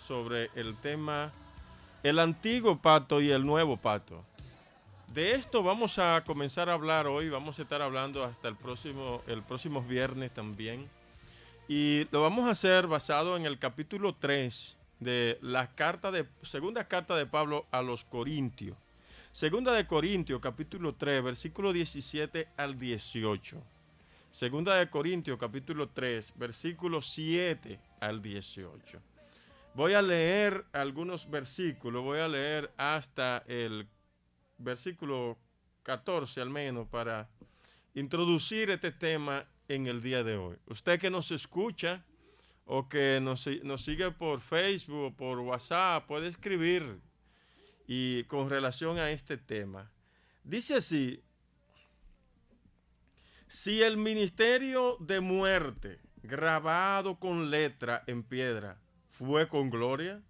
sobre el tema el antiguo pacto y el nuevo pacto. De esto vamos a comenzar a hablar hoy, vamos a estar hablando hasta el próximo viernes también. Y lo vamos a hacer basado en el capítulo 3 de la segunda carta de Pablo a los Corintios. Segunda de Corintios, capítulo 3, versículo 17 al 18. Segunda de Corintios, capítulo 3, versículo 7 al 18. Voy a leer algunos versículos, voy a leer hasta el versículo 14 al menos para introducir este tema en el día de hoy. Usted que nos escucha o que nos sigue por Facebook o por WhatsApp puede escribir y con relación a este tema. Dice así: si el ministerio de muerte grabado con letra en piedra fue con gloria,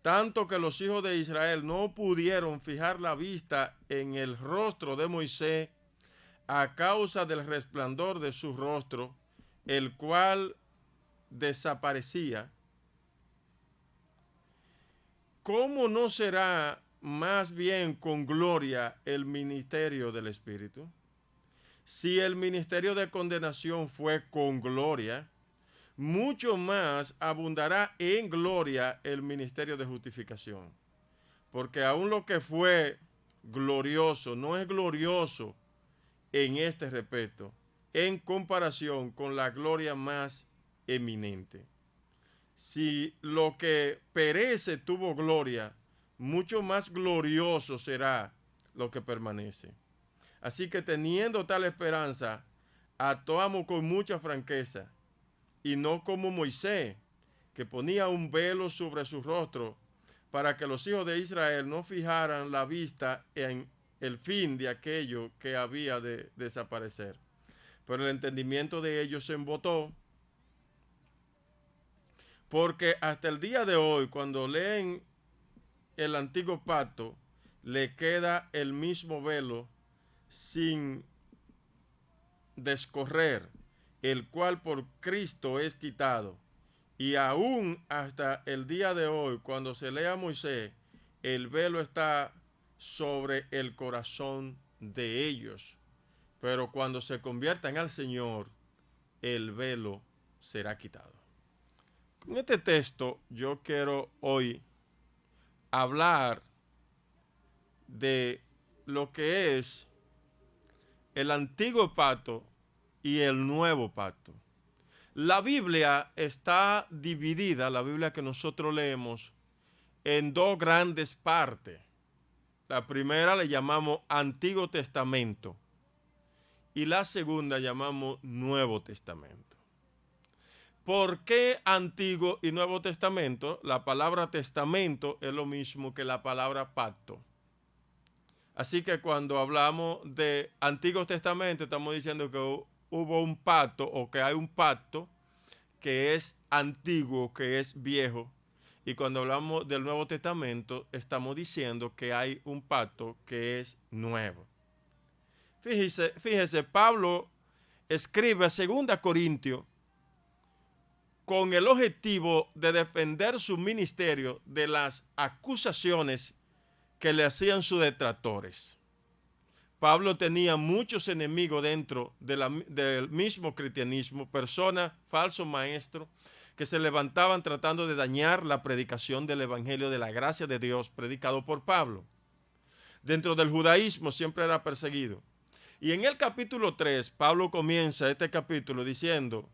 tanto que los hijos de Israel no pudieron fijar la vista en el rostro de Moisés a causa del resplandor de su rostro, el cual desaparecía, ¿cómo no será más bien con gloria el ministerio del Espíritu? Si el ministerio de condenación fue con gloria, mucho más abundará en gloria el ministerio de justificación. Porque aún lo que fue glorioso no es glorioso en este respecto, en comparación con la gloria más eminente. Si lo que perece tuvo gloria, mucho más glorioso será lo que permanece. Así que teniendo tal esperanza, actuamos con mucha franqueza, y no como Moisés, que ponía un velo sobre su rostro para que los hijos de Israel no fijaran la vista en el fin de aquello que había de desaparecer. Pero el entendimiento de ellos se embotó, porque hasta el día de hoy, cuando leen el antiguo pacto, le queda el mismo velo sin descorrer, el cual por Cristo es quitado. Y aún hasta el día de hoy, cuando se lee a Moisés, el velo está sobre el corazón de ellos. Pero cuando se conviertan al Señor, el velo será quitado. Con este texto yo quiero hoy hablar de lo que es el antiguo pacto y el nuevo pacto. La Biblia está dividida, la Biblia que nosotros leemos, en dos grandes partes. La primera le llamamos Antiguo Testamento y la segunda llamamos Nuevo Testamento. ¿Por qué Antiguo y Nuevo Testamento? La palabra testamento es lo mismo que la palabra pacto. Así que cuando hablamos de Antiguo Testamento estamos diciendo que hubo un pacto o que hay un pacto que es antiguo, que es viejo. Y cuando hablamos del Nuevo Testamento, estamos diciendo que hay un pacto que es nuevo. Fíjese, Pablo escribe a 2 Corintios con el objetivo de defender su ministerio de las acusaciones que le hacían sus detractores. Pablo tenía muchos enemigos dentro del mismo cristianismo, personas, falsos maestros, que se levantaban tratando de dañar la predicación del evangelio de la gracia de Dios predicado por Pablo. Dentro del judaísmo siempre era perseguido. Y en el capítulo 3, Pablo comienza este capítulo diciendo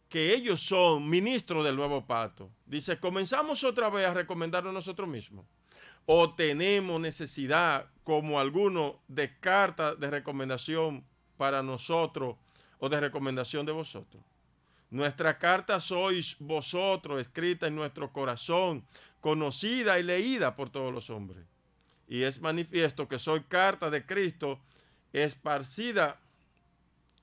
que ellos son ministros del nuevo pacto. Dice, comenzamos otra vez a recomendarnos nosotros mismos. O tenemos necesidad, como alguno, de carta de recomendación para nosotros o de recomendación de vosotros. Nuestra carta sois vosotros, escrita en nuestro corazón, conocida y leída por todos los hombres. Y es manifiesto que soy carta de Cristo, esparcida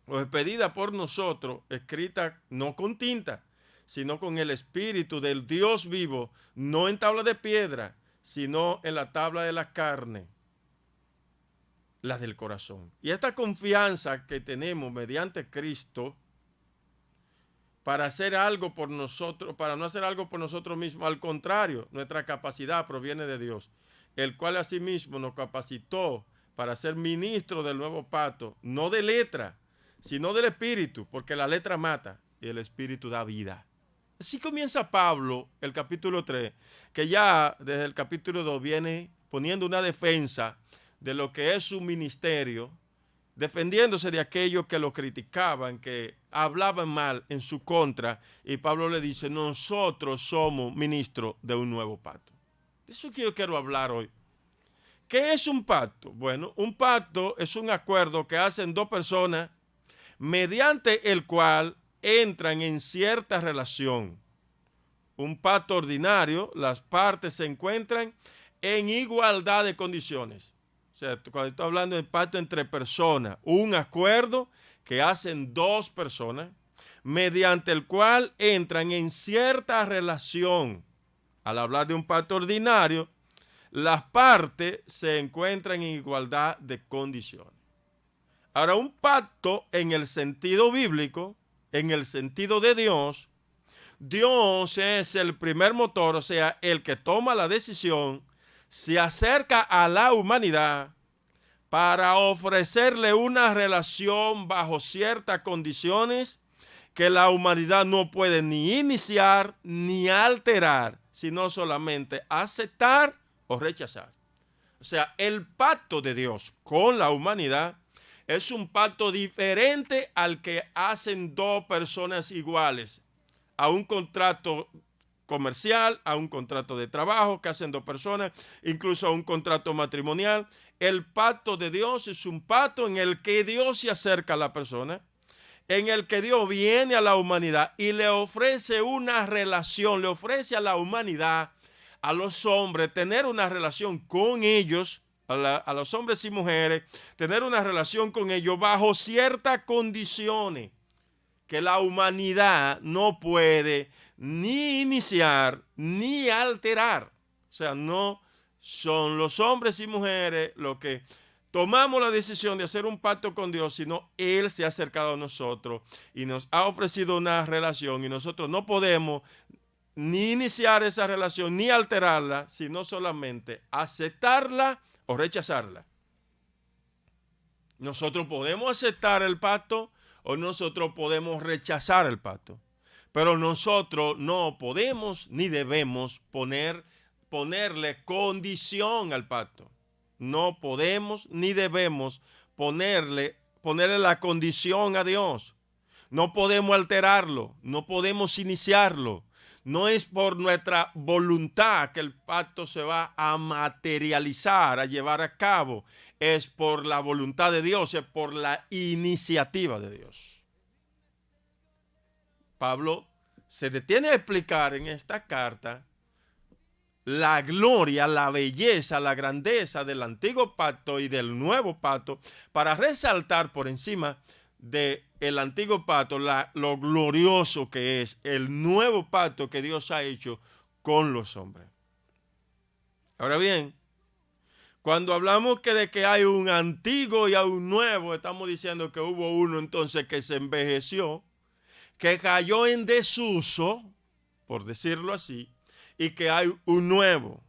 o expedida por nosotros, escrita no con tinta, sino con el Espíritu del Dios vivo, no en tabla de piedra, sino en la tabla de la carne, la del corazón. Y esta confianza que tenemos mediante Cristo para hacer algo por nosotros, para no hacer algo por nosotros mismos. Al contrario, nuestra capacidad proviene de Dios, el cual asimismo nos capacitó para ser ministros del nuevo pacto, no de letra, sino del espíritu, porque la letra mata y el espíritu da vida. Así comienza Pablo el capítulo 3, que ya desde el capítulo 2 viene poniendo una defensa de lo que es su ministerio, defendiéndose de aquellos que lo criticaban, que hablaban mal en su contra, y Pablo le dice, nosotros somos ministros de un nuevo pacto. De eso que yo quiero hablar hoy. ¿Qué es un pacto? Bueno, un pacto es un acuerdo que hacen dos personas mediante el cual entran en cierta relación. Un pacto ordinario, las partes se encuentran en igualdad de condiciones. O sea, cuando estoy hablando de pacto entre personas, un acuerdo que hacen dos personas, mediante el cual entran en cierta relación. Al hablar de un pacto ordinario, las partes se encuentran en igualdad de condiciones. Ahora, un pacto en el sentido bíblico, en el sentido de Dios, Dios es el primer motor, o sea, el que toma la decisión, se acerca a la humanidad para ofrecerle una relación bajo ciertas condiciones que la humanidad no puede ni iniciar ni alterar, sino solamente aceptar o rechazar. O sea, el pacto de Dios con la humanidad es un pacto diferente al que hacen dos personas iguales, a un contrato comercial, a un contrato de trabajo que hacen dos personas, incluso a un contrato matrimonial. El pacto de Dios es un pacto en el que Dios se acerca a la persona, en el que Dios viene a la humanidad y le ofrece una relación, le ofrece a la humanidad, a los hombres, tener una relación con ellos, a los hombres y mujeres, tener una relación con ellos bajo ciertas condiciones que la humanidad no puede ni iniciar ni alterar. O sea, no son los hombres y mujeres los que tomamos la decisión de hacer un pacto con Dios, sino Él se ha acercado a nosotros y nos ha ofrecido una relación y nosotros no podemos ni iniciar esa relación ni alterarla, sino solamente aceptarla o rechazarla. Nosotros podemos aceptar el pacto o nosotros podemos rechazar el pacto. Pero nosotros no podemos ni debemos ponerle condición al pacto. No podemos ni debemos ponerle la condición a Dios. No podemos alterarlo, no podemos iniciarlo. No es por nuestra voluntad que el pacto se va a materializar, a llevar a cabo. Es por la voluntad de Dios, es por la iniciativa de Dios. Pablo se detiene a explicar en esta carta la gloria, la belleza, la grandeza del antiguo pacto y del nuevo pacto para resaltar por encima del antiguo pacto lo glorioso que es el nuevo pacto que Dios ha hecho con los hombres. Ahora bien, cuando hablamos de que hay un antiguo y hay un nuevo, estamos diciendo que hubo uno entonces que se envejeció, que cayó en desuso, por decirlo así, y que hay un nuevo.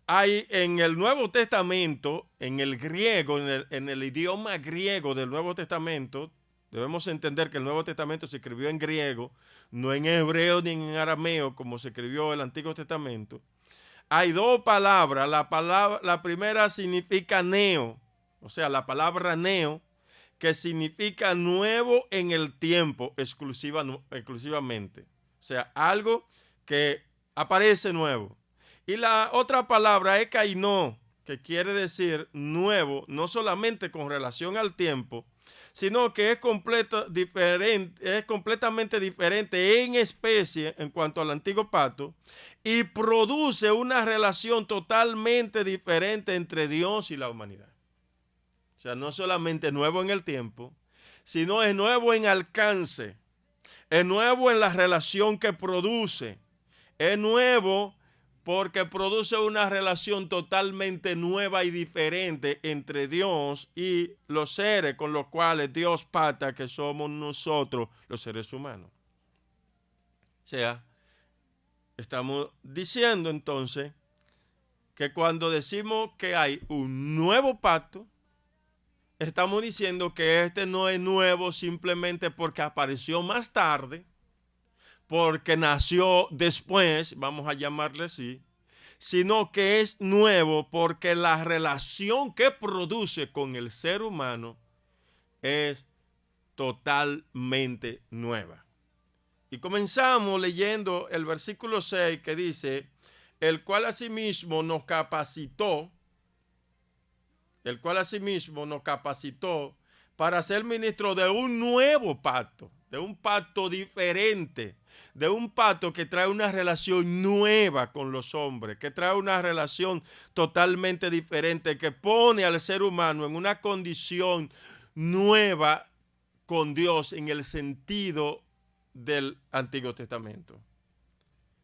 Hay en el Nuevo Testamento, en el griego, en el idioma griego del Nuevo Testamento, debemos entender que el Nuevo Testamento se escribió en griego, no en hebreo ni en arameo como se escribió el Antiguo Testamento. Hay dos palabras. La primera significa neo, o sea, la palabra neo, que significa nuevo en el tiempo exclusivamente. O sea, algo que aparece nuevo. Y la otra palabra es kainó, que quiere decir nuevo, no solamente con relación al tiempo, sino que es completamente diferente en especie en cuanto al antiguo pacto y produce una relación totalmente diferente entre Dios y la humanidad. O sea, no solamente nuevo en el tiempo, sino es nuevo en alcance, es nuevo en la relación que produce, es nuevo porque produce una relación totalmente nueva y diferente entre Dios y los seres con los cuales Dios pacta, que somos nosotros los seres humanos. sea, estamos diciendo entonces que cuando decimos que hay un nuevo pacto, estamos diciendo que este no es nuevo simplemente porque apareció más tarde, porque nació después, vamos a llamarle así, sino que es nuevo porque la relación que produce con el ser humano es totalmente nueva. Y comenzamos leyendo el versículo 6 que dice, el cual asimismo nos capacitó, para ser ministro de un nuevo pacto, de un pacto diferente, de un pacto que trae una relación nueva con los hombres, que trae una relación totalmente diferente, que pone al ser humano en una condición nueva con Dios en el sentido del Antiguo Testamento.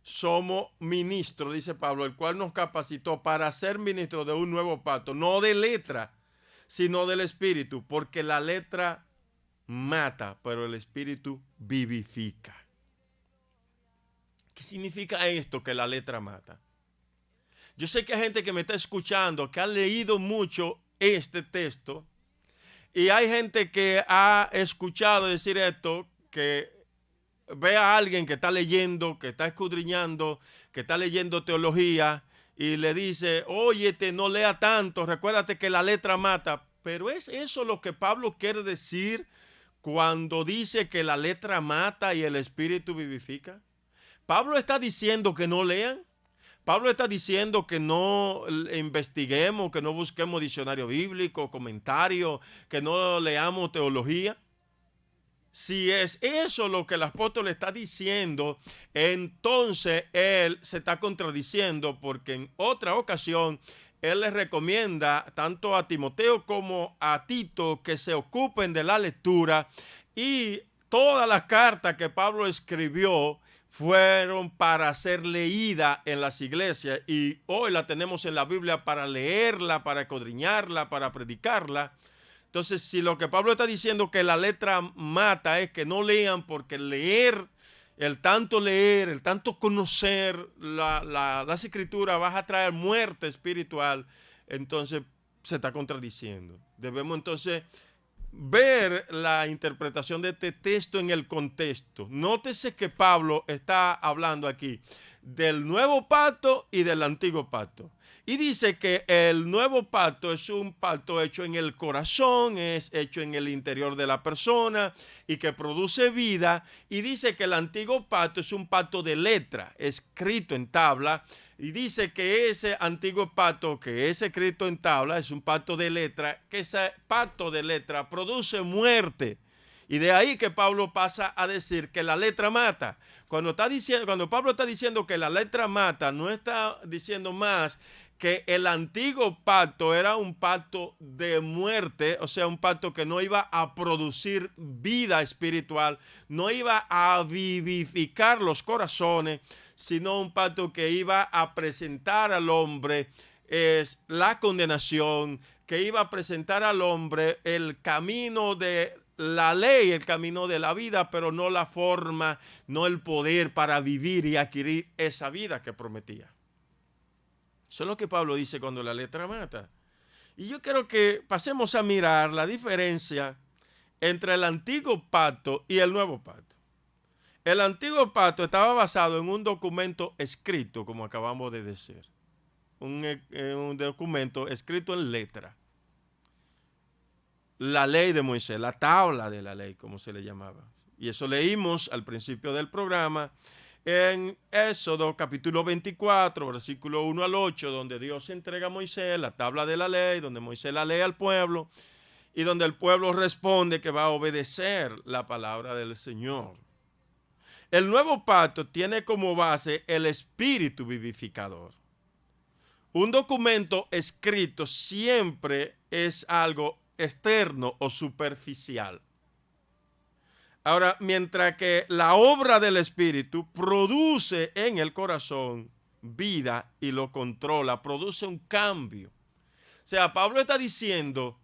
Somos ministros, dice Pablo, el cual nos capacitó para ser ministros de un nuevo pacto, no de letra, sino del Espíritu, porque la letra mata, pero el Espíritu vivifica. ¿Qué significa esto, que la letra mata? Yo sé que hay gente que me está escuchando, que ha leído mucho este texto, y hay gente que ha escuchado decir esto, que ve a alguien que está leyendo, que está escudriñando, que está leyendo teología y le dice, óyete, no lea tanto, recuérdate que la letra mata. Pero ¿es eso lo que Pablo quiere decir cuando dice que la letra mata y el espíritu vivifica? Pablo está diciendo que no lean. Pablo está diciendo que no investiguemos, que no busquemos diccionario bíblico, comentario, que no leamos teología. Si es eso lo que el apóstol está diciendo, entonces él se está contradiciendo, porque en otra ocasión él le recomienda tanto a Timoteo como a Tito que se ocupen de la lectura, y todas las cartas que Pablo escribió fueron para ser leída en las iglesias, y hoy la tenemos en la Biblia para leerla, para escudriñarla, para predicarla. Entonces, si lo que Pablo está diciendo que la letra mata es que no lean, porque el tanto conocer las escrituras va a traer muerte espiritual, entonces se está contradiciendo. Debemos entonces ver la interpretación de este texto en el contexto. Nótese que Pablo está hablando aquí del nuevo pacto y del antiguo pacto. Y dice que el nuevo pacto es un pacto hecho en el corazón, es hecho en el interior de la persona y que produce vida. Y dice que el antiguo pacto es un pacto de letra, escrito en tabla. Y dice que ese antiguo pacto que es escrito en tabla es un pacto de letra, que ese pacto de letra produce muerte. Y de ahí que Pablo pasa a decir que la letra mata. Cuando Pablo está diciendo que la letra mata, no está diciendo más que el antiguo pacto era un pacto de muerte, o sea, un pacto que no iba a producir vida espiritual, no iba a vivificar los corazones, sino un pacto que iba a presentar al hombre es la condenación, que iba a presentar al hombre el camino de la ley, el camino de la vida, pero no la forma, no el poder para vivir y adquirir esa vida que prometía. Eso es lo que Pablo dice cuando la letra mata. Y yo quiero que pasemos a mirar la diferencia entre el antiguo pacto y el nuevo pacto. El antiguo pacto estaba basado en un documento escrito, como acabamos de decir. Un documento escrito en letra. La ley de Moisés, la tabla de la ley, como se le llamaba. Y eso leímos al principio del programa en Éxodo capítulo 24, versículo 1 al 8, donde Dios entrega a Moisés la tabla de la ley, donde Moisés la lee al pueblo y donde el pueblo responde que va a obedecer la palabra del Señor. El nuevo pacto tiene como base el espíritu vivificador. Un documento escrito siempre es algo externo o superficial. Ahora, mientras que la obra del Espíritu produce en el corazón vida y lo controla, produce un cambio. O sea, Pablo está diciendo,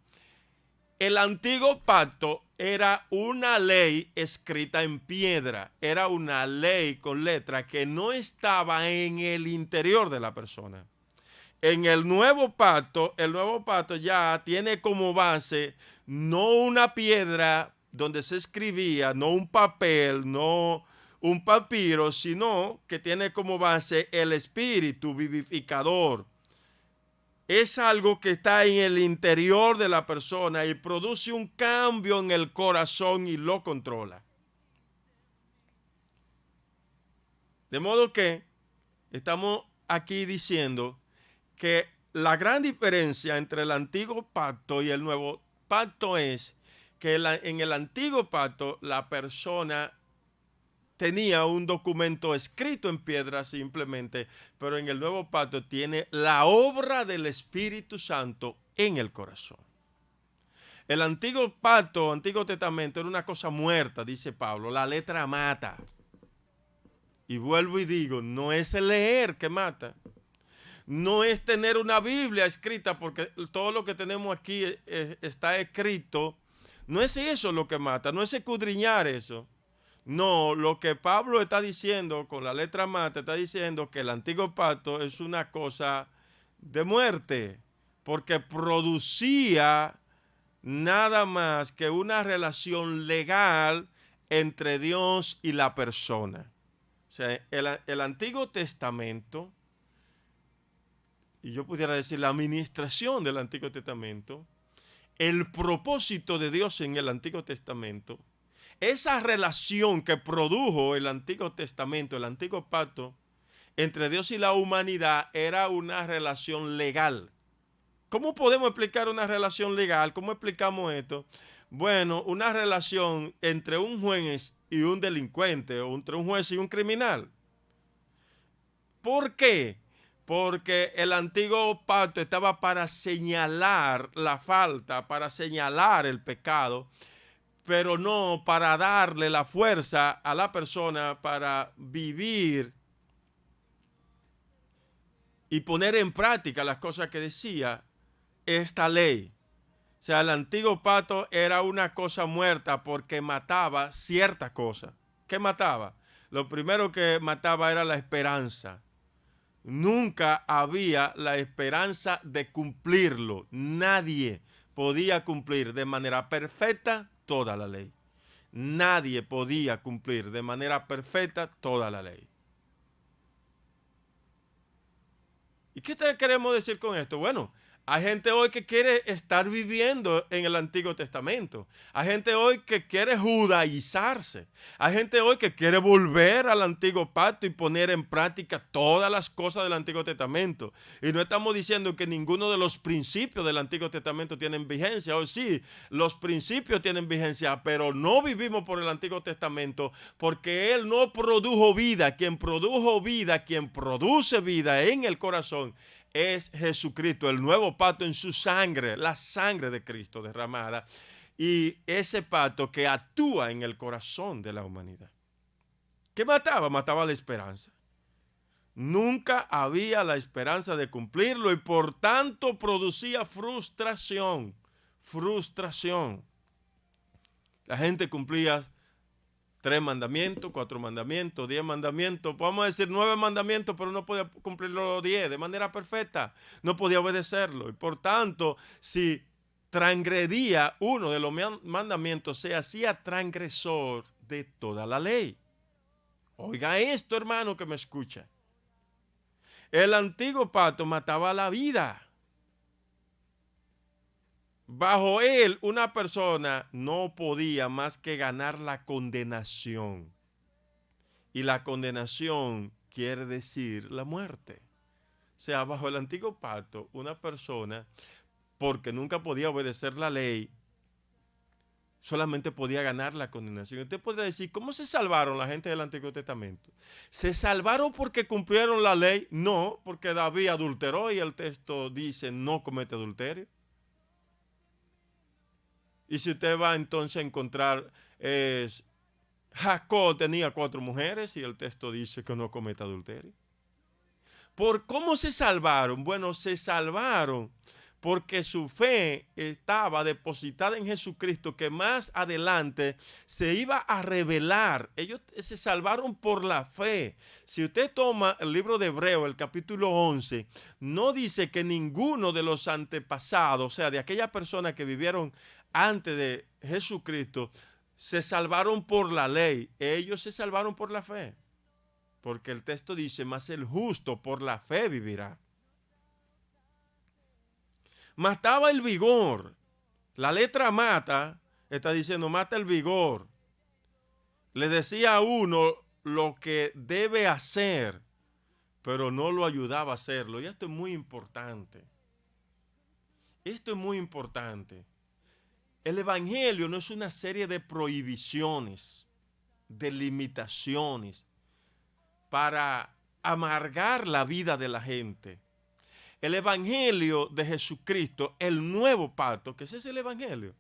el antiguo pacto era una ley escrita en piedra, era una ley con letra que no estaba en el interior de la persona. En el nuevo pacto ya tiene como base no una piedra donde se escribía, no un papel, no un papiro, sino que tiene como base el espíritu vivificador. Es algo que está en el interior de la persona y produce un cambio en el corazón y lo controla. De modo que estamos aquí diciendo que la gran diferencia entre el antiguo pacto y el nuevo pacto es que en el antiguo pacto la persona tenía un documento escrito en piedra simplemente, pero en el nuevo pacto tiene la obra del Espíritu Santo en el corazón. El antiguo pacto, antiguo testamento era una cosa muerta, dice Pablo, la letra mata. Y vuelvo y digo, no es el leer que mata. No es tener una Biblia escrita, porque todo lo que tenemos aquí está escrito. No es eso lo que mata, no es escudriñar eso. No, lo que Pablo está diciendo con la letra mata, está diciendo que el antiguo pacto es una cosa de muerte, porque producía nada más que una relación legal entre Dios y la persona. O sea, el Antiguo Testamento, y yo pudiera decir la administración del Antiguo Testamento, el propósito de Dios en el Antiguo Testamento, esa relación que produjo el Antiguo Testamento, el Antiguo Pacto, entre Dios y la humanidad, era una relación legal. ¿Cómo podemos explicar una relación legal? ¿Cómo explicamos esto? Bueno, una relación entre un juez y un delincuente, o entre un juez y un criminal. ¿Por qué? Porque el antiguo pacto estaba para señalar la falta, para señalar el pecado, pero no para darle la fuerza a la persona para vivir y poner en práctica las cosas que decía esta ley. O sea, el antiguo pacto era una cosa muerta porque mataba cierta cosa. ¿Qué mataba? Lo primero que mataba era la esperanza. Nunca había la esperanza de cumplirlo. Nadie podía cumplir de manera perfecta toda la ley. Nadie podía cumplir de manera perfecta toda la ley. ¿Y qué queremos decir con esto? Bueno, hay gente hoy que quiere estar viviendo en el Antiguo Testamento. Hay gente hoy que quiere judaizarse. Hay gente hoy que quiere volver al Antiguo Pacto y poner en práctica todas las cosas del Antiguo Testamento. Y no estamos diciendo que ninguno de los principios del Antiguo Testamento tienen vigencia. Hoy sí, los principios tienen vigencia, pero no vivimos por el Antiguo Testamento porque Él no produjo vida. Quien produjo vida, quien produce vida en el corazón, es Jesucristo, el nuevo pacto en su sangre, la sangre de Cristo derramada, y ese pacto que actúa en el corazón de la humanidad. ¿Qué mataba? Mataba la esperanza. Nunca había la esperanza de cumplirlo y por tanto producía frustración. Frustración. La gente cumplía 3 mandamientos, 4 mandamientos, 10 mandamientos, podemos decir 9 mandamientos, pero no podía cumplir los 10 de manera perfecta, no podía obedecerlo. Y por tanto, si transgredía uno de los mandamientos, se hacía transgresor de toda la ley. Oiga esto, hermano, que me escucha. El antiguo pacto mataba la vida. Bajo él, una persona no podía más que ganar la condenación. Y la condenación quiere decir la muerte. O sea, bajo el antiguo pacto, una persona, porque nunca podía obedecer la ley, solamente podía ganar la condenación. Usted podría decir, ¿cómo se salvaron la gente del Antiguo Testamento? ¿Se salvaron porque cumplieron la ley? No, porque David adulteró y el texto dice, no comete adulterio. Y si usted va entonces a encontrar, Jacob tenía 4 mujeres y el texto dice que no cometa adulterio. ¿Por cómo se salvaron? Bueno, se salvaron porque su fe estaba depositada en Jesucristo, que más adelante se iba a revelar. Ellos se salvaron por la fe. Si usted toma el libro de Hebreo, el capítulo 11, no dice que ninguno de los antepasados, o sea, de aquellas personas que vivieron antes de Jesucristo, se salvaron por la ley. Ellos se salvaron por la fe. Porque el texto dice, mas el justo por la fe vivirá. Mataba el vigor. La letra mata está diciendo mata el vigor. Le decía a uno lo que debe hacer, pero no lo ayudaba a hacerlo. Y esto es muy importante. Esto es muy importante. El evangelio no es una serie de prohibiciones, de limitaciones para amargar la vida de la gente. El evangelio de Jesucristo, el nuevo pacto, que ese es el evangelio,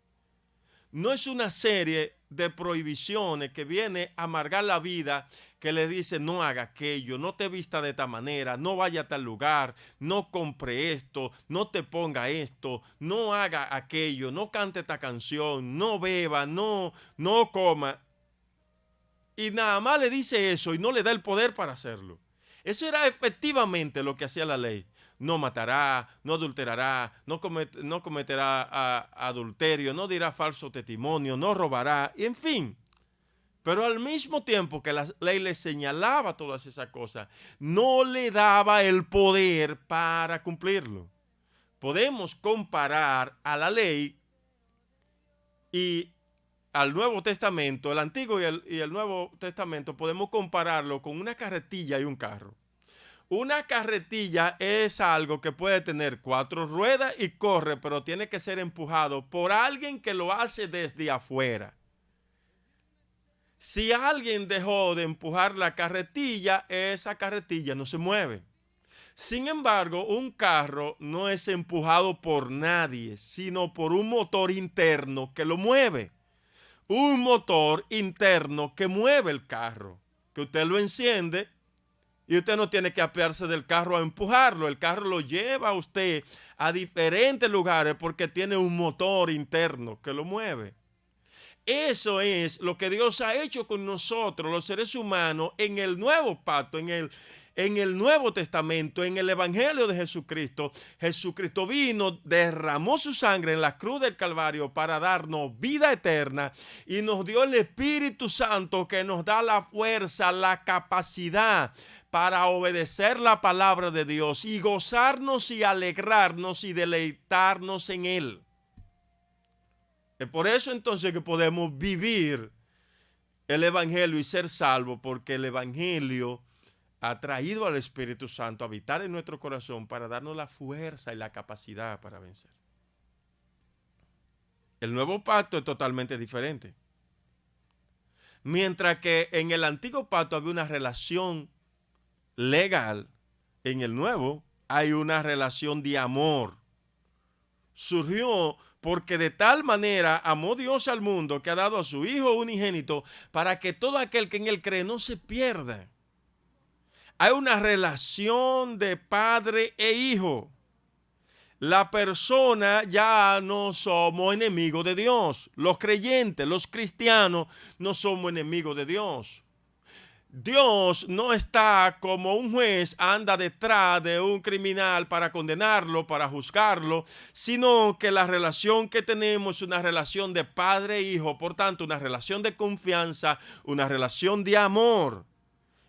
no es una serie de prohibiciones que viene a amargar la vida, que le dice no haga aquello, no te vista de esta manera, no vaya a tal lugar, no compre esto, no te ponga esto, no haga aquello, no cante esta canción, no beba, no coma. Y nada más le dice eso y no le da el poder para hacerlo. Eso era efectivamente lo que hacía la ley. No matará, no adulterará, no cometerá adulterio, no dirá falso testimonio, no robará, y en fin. Pero al mismo tiempo que la ley le señalaba todas esas cosas, no le daba el poder para cumplirlo. Podemos comparar a la ley y al Nuevo Testamento, el Antiguo y el Nuevo Testamento, podemos compararlo con una carretilla y un carro. Una carretilla es algo que puede tener 4 ruedas y corre, pero tiene que ser empujado por alguien que lo hace desde afuera. Si alguien dejó de empujar la carretilla, esa carretilla no se mueve. Sin embargo, un carro no es empujado por nadie, sino por un motor interno que lo mueve. Un motor interno que mueve el carro, que usted lo enciende y usted no tiene que apearse del carro a empujarlo. El carro lo lleva a usted a diferentes lugares porque tiene un motor interno que lo mueve. Eso es lo que Dios ha hecho con nosotros, los seres humanos, en el nuevo pacto, en el Nuevo Testamento, en el Evangelio de Jesucristo. Jesucristo vino, derramó su sangre en la cruz del Calvario para darnos vida eterna y nos dio el Espíritu Santo que nos da la fuerza, la capacidad para obedecer la palabra de Dios y gozarnos y alegrarnos y deleitarnos en Él. Es por eso entonces que podemos vivir el Evangelio y ser salvos, porque el Evangelio ha traído al Espíritu Santo a habitar en nuestro corazón para darnos la fuerza y la capacidad para vencer. El nuevo pacto es totalmente diferente. Mientras que en el antiguo pacto había una relación legal, en el nuevo hay una relación de amor. Surgió porque de tal manera amó Dios al mundo que ha dado a su Hijo unigénito para que todo aquel que en Él cree no se pierda. Hay una relación de padre e hijo. La persona ya no somos enemigos de Dios. Los creyentes, los cristianos, no somos enemigos de Dios. Dios no está como un juez anda detrás de un criminal para condenarlo, para juzgarlo, sino que la relación que tenemos es una relación de padre e hijo, por tanto, una relación de confianza, una relación de amor.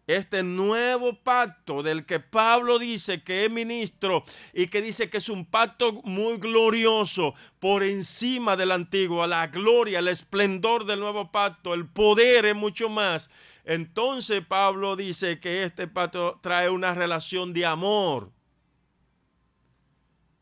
Este nuevo pacto del que Pablo dice que es ministro y que dice que es un pacto muy glorioso por encima del antiguo, la gloria, el esplendor del nuevo pacto, el poder es mucho más. Entonces Pablo dice que este pacto trae una relación de amor.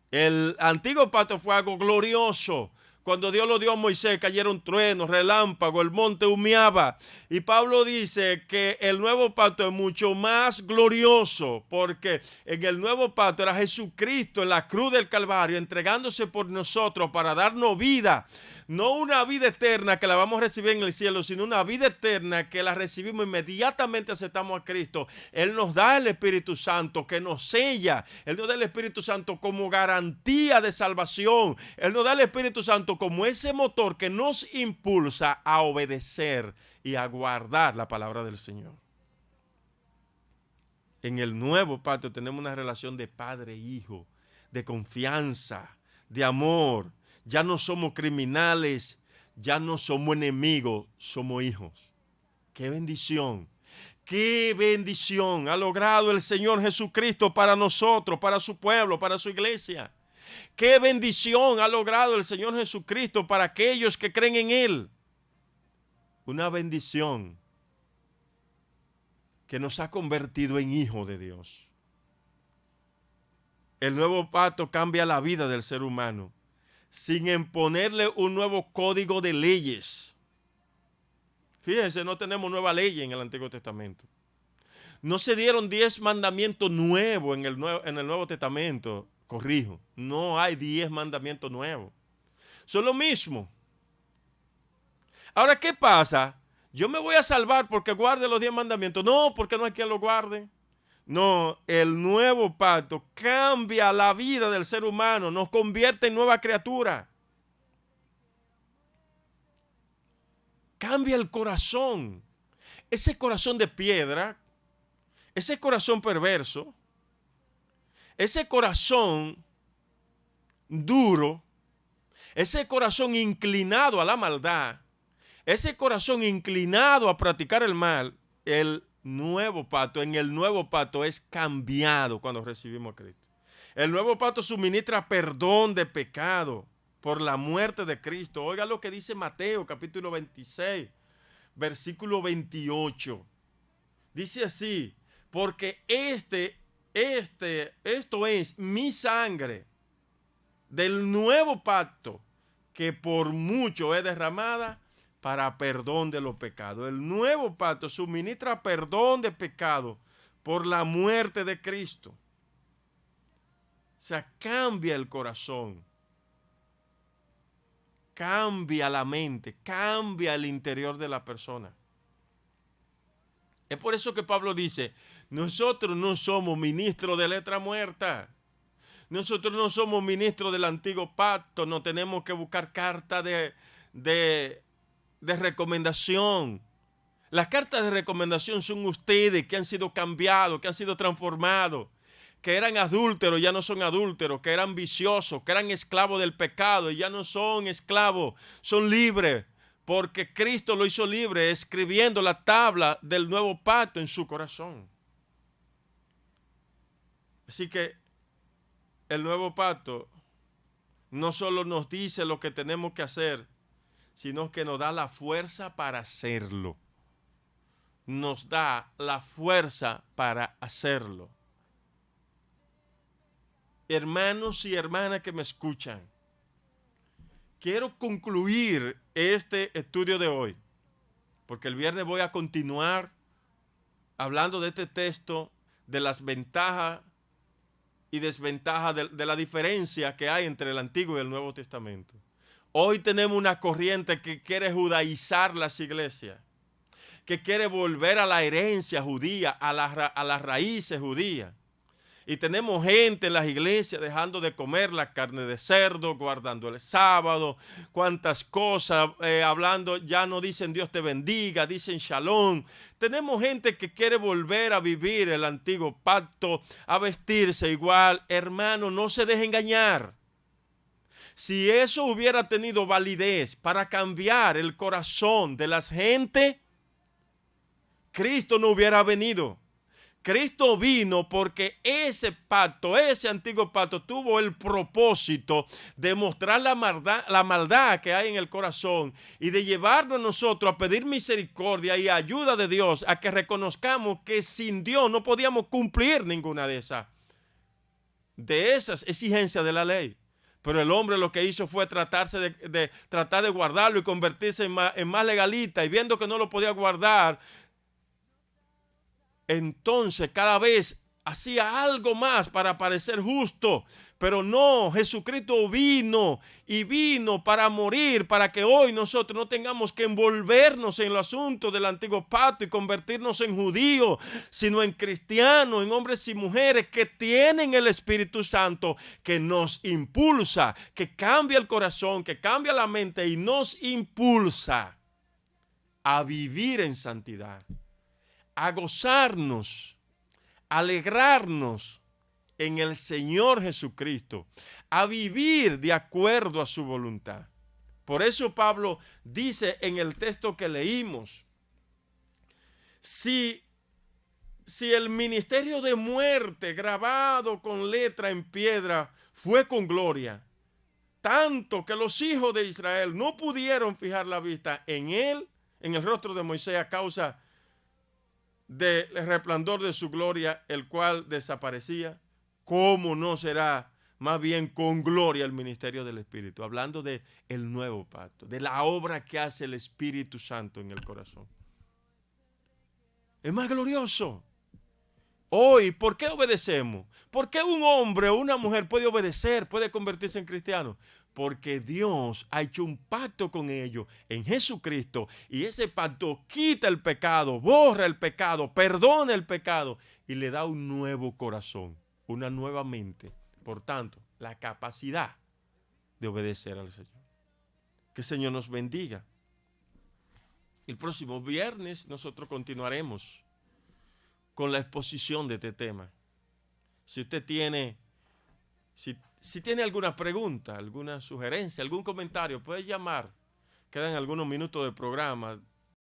El antiguo pacto fue algo glorioso Cuando Dios lo dio a Moisés, cayeron truenos, relámpagos, el monte humeaba. Y Pablo dice que el nuevo pacto es mucho más glorioso, porque en el nuevo pacto era Jesucristo en la cruz del Calvario, entregándose por nosotros para darnos vida. No una vida eterna que la vamos a recibir en el cielo, sino una vida eterna que la recibimos inmediatamente aceptamos a Cristo. Él nos da el Espíritu Santo que nos sella. Él nos da el Espíritu Santo como garantía de salvación. Él nos da el Espíritu Santo como ese motor que nos impulsa a obedecer y a guardar la palabra del Señor. En el nuevo pacto tenemos una relación de padre e hijo, de confianza, de amor. Ya no somos criminales, ya no somos enemigos, somos hijos. ¡Qué bendición! ¡Qué bendición ha logrado el Señor Jesucristo para nosotros, para su pueblo, para su iglesia! ¡Qué bendición ha logrado el Señor Jesucristo para aquellos que creen en Él! Una bendición que nos ha convertido en hijos de Dios. El nuevo pacto cambia la vida del ser humano sin imponerle un nuevo código de leyes. Fíjense, no tenemos nueva ley en el Antiguo Testamento. No se dieron 10 mandamientos nuevos en el Nuevo Testamento. Corrijo, no hay 10 mandamientos nuevos. Son lo mismo. Ahora, ¿qué pasa? Yo me voy a salvar porque guarde los 10 mandamientos. No, porque no hay quien los guarde. No, el nuevo pacto cambia la vida del ser humano, nos convierte en nueva criatura. Cambia el corazón. Ese corazón de piedra, ese corazón perverso, ese corazón duro, ese corazón inclinado a la maldad, ese corazón inclinado a practicar el mal, el nuevo pacto, en el nuevo pacto es cambiado cuando recibimos a Cristo. El nuevo pacto suministra perdón de pecado por la muerte de Cristo. Oiga lo que dice Mateo capítulo 26, versículo 28. Dice así, porque esto es mi sangre del nuevo pacto que por mucho es derramada para perdón de los pecados. El nuevo pacto suministra perdón de pecado por la muerte de Cristo. O sea, cambia el corazón, cambia la mente, cambia el interior de la persona. Es por eso que Pablo dice, nosotros no somos ministros de letra muerta. Nosotros no somos ministros del antiguo pacto, no tenemos que buscar carta de recomendación. Las cartas de recomendación son ustedes que han sido cambiados, que han sido transformados, que eran adúlteros, ya no son adúlteros, que eran viciosos, que eran esclavos del pecado y ya no son esclavos, son libres, porque Cristo lo hizo libre escribiendo la tabla del nuevo pacto en su corazón. Así que el nuevo pacto no solo nos dice lo que tenemos que hacer, sino que nos da la fuerza para hacerlo. Nos da la fuerza para hacerlo. Hermanos y hermanas que me escuchan, quiero concluir este estudio de hoy, porque el viernes voy a continuar hablando de este texto, de las ventajas y desventajas de la diferencia que hay entre el Antiguo y el Nuevo Testamento. Hoy tenemos una corriente que quiere judaizar las iglesias, que quiere volver a la herencia judía, a las raíces judías. Y tenemos gente en las iglesias dejando de comer la carne de cerdo, guardando el sábado, cuántas cosas, hablando, ya no dicen Dios te bendiga, dicen shalom. Tenemos gente que quiere volver a vivir el antiguo pacto, a vestirse igual. Hermano, no se deje engañar. Si eso hubiera tenido validez para cambiar el corazón de la gente, Cristo no hubiera venido. Cristo vino porque ese pacto, ese antiguo pacto, tuvo el propósito de mostrar la maldad que hay en el corazón y de llevarnos a nosotros a pedir misericordia y ayuda de Dios, a que reconozcamos que sin Dios no podíamos cumplir ninguna de esas exigencias de la ley. Pero el hombre lo que hizo fue tratar de guardarlo y convertirse en más legalista. Y viendo que no lo podía guardar, entonces cada vez hacía algo más para parecer justo. Pero no, Jesucristo vino y vino para morir, para que hoy nosotros no tengamos que envolvernos en los asuntos del antiguo pacto y convertirnos en judíos, sino en cristianos, en hombres y mujeres que tienen el Espíritu Santo, que nos impulsa, que cambia el corazón, que cambia la mente y nos impulsa a vivir en santidad, a gozarnos, a alegrarnos en el Señor Jesucristo, a vivir de acuerdo a su voluntad. Por eso Pablo dice en el texto que leímos, si el ministerio de muerte grabado con letra en piedra fue con gloria, tanto que los hijos de Israel no pudieron fijar la vista en él, en el rostro de Moisés, a causa del resplandor de su gloria, el cual desaparecía, ¿cómo no será más bien con gloria el ministerio del Espíritu? Hablando de el nuevo pacto, de la obra que hace el Espíritu Santo en el corazón. Es más glorioso. Hoy, ¿por qué obedecemos? ¿Por qué un hombre o una mujer puede obedecer, puede convertirse en cristiano? Porque Dios ha hecho un pacto con ellos en Jesucristo, y ese pacto quita el pecado, borra el pecado, perdona el pecado y le da un nuevo corazón, una nueva mente. Por tanto, la capacidad de obedecer al Señor. Que el Señor nos bendiga. El próximo viernes nosotros continuaremos con la exposición de este tema. Si usted tiene, si tiene alguna pregunta, alguna sugerencia, algún comentario, puede llamar. Quedan algunos minutos de programa.